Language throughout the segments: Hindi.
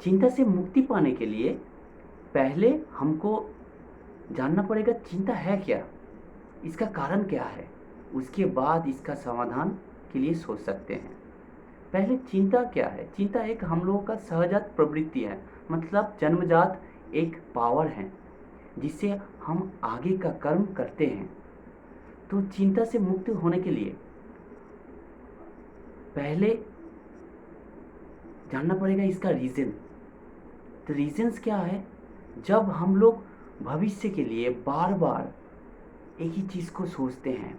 चिंता से मुक्ति पाने के लिए पहले हमको जानना पड़ेगा चिंता है क्या, इसका कारण क्या है। उसके बाद इसका समाधान के लिए सोच सकते हैं। पहले चिंता क्या है? चिंता एक हम लोगों का सहजात प्रवृत्ति है, मतलब जन्मजात एक पावर है जिससे हम आगे का कर्म करते हैं। तो चिंता से मुक्त होने के लिए पहले जानना पड़ेगा इसका रीज़न। तो रीजंस क्या है? जब हम लोग भविष्य के लिए बार बार एक ही चीज़ को सोचते हैं,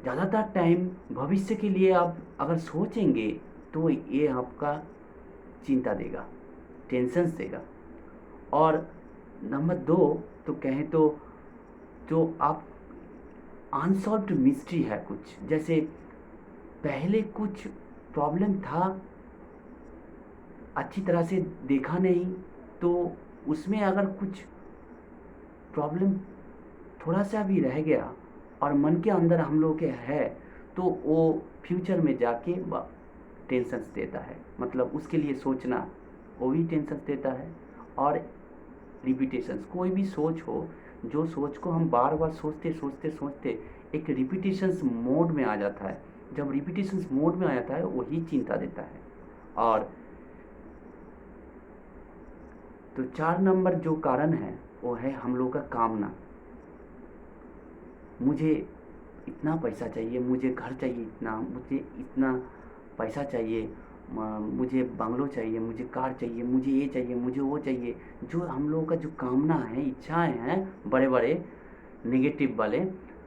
ज़्यादातर टाइम भविष्य के लिए आप अगर सोचेंगे तो ये आपका चिंता देगा, टेंशन्स देगा। और नंबर 2 तो कहें तो जो आप अनसॉल्व्ड मिस्ट्री है कुछ, जैसे पहले कुछ प्रॉब्लम था, अच्छी तरह से देखा नहीं, तो उसमें अगर कुछ प्रॉब्लम थोड़ा सा भी रह गया और मन के अंदर हम लोग के है, तो वो फ्यूचर में जाके टेंशन्स देता है। मतलब उसके लिए सोचना वो भी टेंशन्स देता है। और रिपीटेशंस, कोई भी सोच हो, जो सोच को हम बार बार सोचते सोचते सोचते एक रिपीटेशंस मोड में आ जाता है। जब रिपीटेशंस मोड में आ जाता है वही चिंता देता है। और तो 4 नंबर जो कारण है वो है हम लोग का कामना। मुझे इतना पैसा चाहिए, मुझे घर चाहिए इतना, मुझे इतना पैसा चाहिए, मुझे बंगलो चाहिए, मुझे कार चाहिए, मुझे ये चाहिए, मुझे वो चाहिए। जो हम लोगों का जो कामना है, इच्छाएं हैं बड़े बड़े नेगेटिव वाले,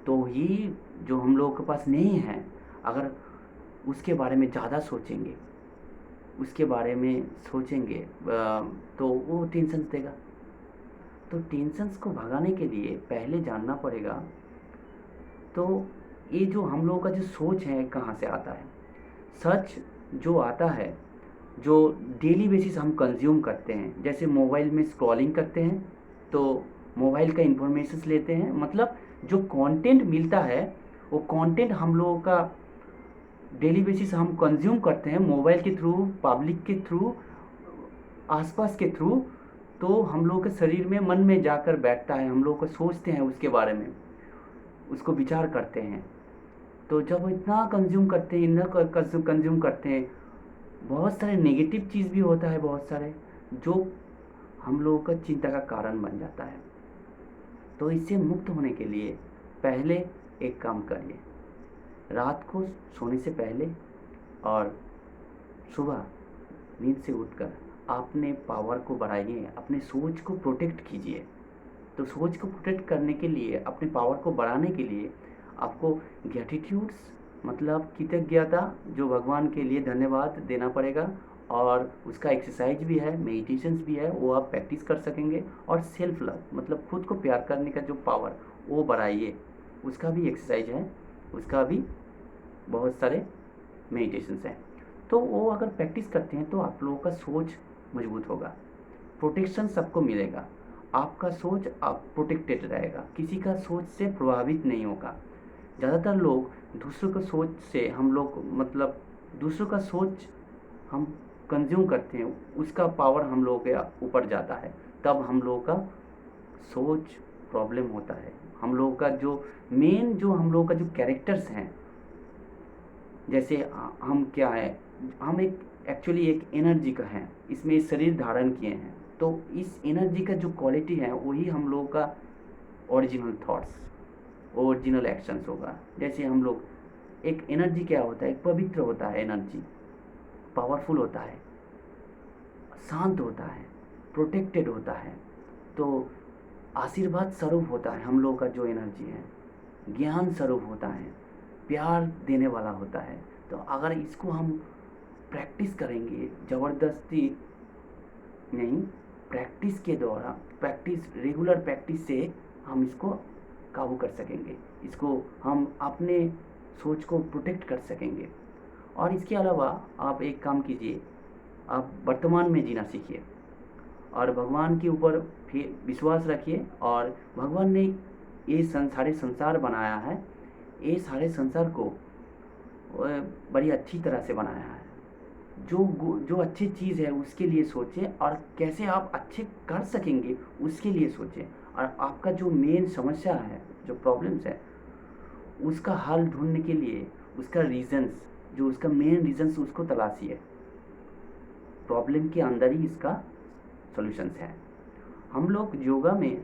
तो ही जो हम लोगों के पास नहीं है, अगर उसके बारे में ज़्यादा सोचेंगे, उसके बारे में सोचेंगे तो वो टेंशन देगा। तो टेंशन्स को भगाने के लिए पहले जानना पड़ेगा, तो ये जो हम लोगों का जो सोच है कहाँ से आता है। सच जो आता है, जो डेली बेसिस हम कंज्यूम करते हैं, जैसे मोबाइल में स्क्रॉलिंग करते हैं तो मोबाइल का इंफॉर्मेशंस लेते हैं, मतलब जो कंटेंट मिलता है वो कंटेंट हम लोगों का डेली बेसिस हम कंज्यूम करते हैं मोबाइल के थ्रू, पब्लिक के थ्रू, आसपास के थ्रू। तो हम लोग के शरीर में, मन में जाकर बैठता है, हम लोग को सोचते हैं उसके बारे में, उसको विचार करते हैं। तो जब इतना कंज्यूम करते हैं, इतना कंज्यूम करते हैं, बहुत सारे नेगेटिव चीज़ भी होता है, बहुत सारे जो हम लोगों का चिंता का कारण बन जाता है। तो इससे मुक्त होने के लिए पहले एक काम करिए, रात को सोने से पहले और सुबह नींद से उठकर अपने पावर को बढ़ाइए, अपने सोच को प्रोटेक्ट कीजिए। तो सोच को प्रोटेक्ट करने के लिए, अपने पावर को बढ़ाने के लिए आपको ग्रैटिट्यूड्स, मतलब कृतज्ञता, जो भगवान के लिए धन्यवाद देना पड़ेगा। और उसका एक्सरसाइज भी है, मेडिटेशंस भी है, वो आप प्रैक्टिस कर सकेंगे। और सेल्फ लव, मतलब खुद को प्यार करने का जो पावर, वो बढ़ाइए, उसका भी एक्सरसाइज है, उसका भी बहुत सारे मेडिटेशंस हैं। तो वो अगर प्रैक्टिस करते हैं तो आप लोगों का सोच मजबूत होगा, प्रोटेक्शन सबको मिलेगा, आपका सोच आप प्रोटेक्टेड रहेगा, किसी का सोच से प्रभावित नहीं होगा। ज़्यादातर लोग दूसरों का सोच से, हम लोग मतलब दूसरों का सोच हम कंज्यूम करते हैं, उसका पावर हम लोगों के ऊपर जाता है, तब हम लोगों का सोच प्रॉब्लम होता है। हम लोगों का जो मेन, जो हम लोगों का जो कैरेक्टर्स हैं, जैसे हम क्या है, हम एक एक्चुअली एक एनर्जी का हैं, इसमें शरीर धारण किए हैं। तो इस एनर्जी का जो क्वालिटी है वही हम लोगों का ओरिजिनल थॉट्स, ओरिजिनल एक्शंस होगा। जैसे हम लोग, एक एनर्जी क्या होता है, एक पवित्र होता है एनर्जी, पावरफुल होता है, शांत होता है, प्रोटेक्टेड होता है। तो आशीर्वाद स्वरूप होता है हम लोगों का जो एनर्जी है, ज्ञान स्वरूप होता है, प्यार देने वाला होता है। तो अगर इसको हम प्रैक्टिस करेंगे, ज़बरदस्ती नहीं, प्रैक्टिस के द्वारा, प्रैक्टिस, रेगुलर प्रैक्टिस से हम इसको काबू कर सकेंगे, इसको हम अपने सोच को प्रोटेक्ट कर सकेंगे। और इसके अलावा आप एक काम कीजिए, आप वर्तमान में जीना सीखिए और भगवान के ऊपर फिर विश्वास रखिए। और भगवान ने ये सारे संसार बनाया है, ये सारे संसार को बड़ी अच्छी तरह से बनाया है। जो अच्छी चीज़ है उसके लिए सोचें, और कैसे आप अच्छे कर सकेंगे उसके लिए सोचें। और आपका जो मेन समस्या है, जो प्रॉब्लम्स है, उसका हल ढूंढने के लिए उसका रीज़न्स, जो उसका मेन रीज़न्स, उसको तलाशिए। प्रॉब्लम के अंदर ही इसका सॉल्यूशंस है। हम लोग योगा में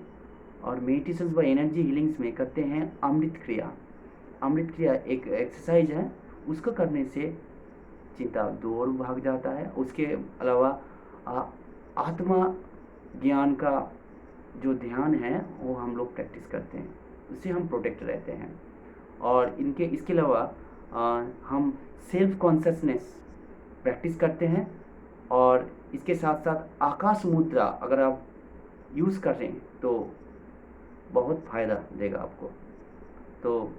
और मेडिटेशंस व एनर्जी हीलिंग्स में करते हैं अमृत क्रिया। अमृत क्रिया एक एक्सरसाइज है, उसको करने से चिंता दूर भाग जाता है। उसके अलावा आत्मा ज्ञान का जो ध्यान है वो हम लोग प्रैक्टिस करते हैं, उससे हम प्रोटेक्ट रहते हैं। और इसके अलावा हम सेल्फ कॉन्शसनेस प्रैक्टिस करते हैं। और इसके साथ साथ आकाश मुद्रा अगर आप यूज़ कर रहे हैं तो बहुत फ़ायदा देगा आपको। तो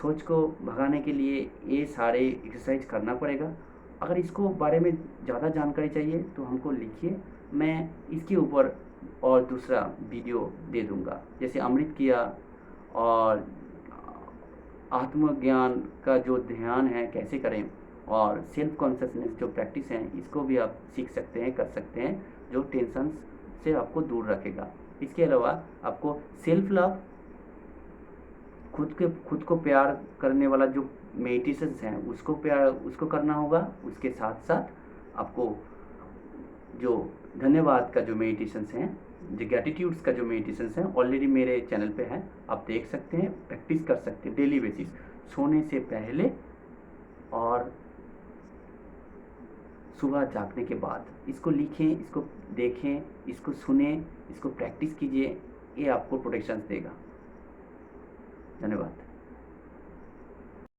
सोच को भगाने के लिए ये सारे एक्सरसाइज करना पड़ेगा। अगर इसको बारे में ज़्यादा जानकारी चाहिए तो हमको लिखिए, मैं इसके ऊपर और दूसरा वीडियो दे दूँगा। जैसे अमृत किया और आत्मज्ञान का जो ध्यान है कैसे करें, और सेल्फ कॉन्शसनेस जो प्रैक्टिस है इसको भी आप सीख सकते हैं, कर सकते हैं, जो टेंशन से आपको दूर रखेगा। इसके अलावा आपको सेल्फ लव, खुद को प्यार करने वाला जो मेडिटेशंस हैं उसको करना होगा। उसके साथ साथ आपको जो धन्यवाद का जो मेडिटेशंस हैं, जो ग्रैटिट्यूड्स का जो मेडिटेशंस हैं, ऑलरेडी मेरे चैनल पे है, आप देख सकते हैं, प्रैक्टिस कर सकते हैं डेली बेसिस, सोने से पहले और सुबह जागने के बाद। इसको लिखें, इसको देखें, इसको सुने, इसको प्रैक्टिस कीजिए, ये आपको प्रोटेक्शन देगा। धन्यवाद।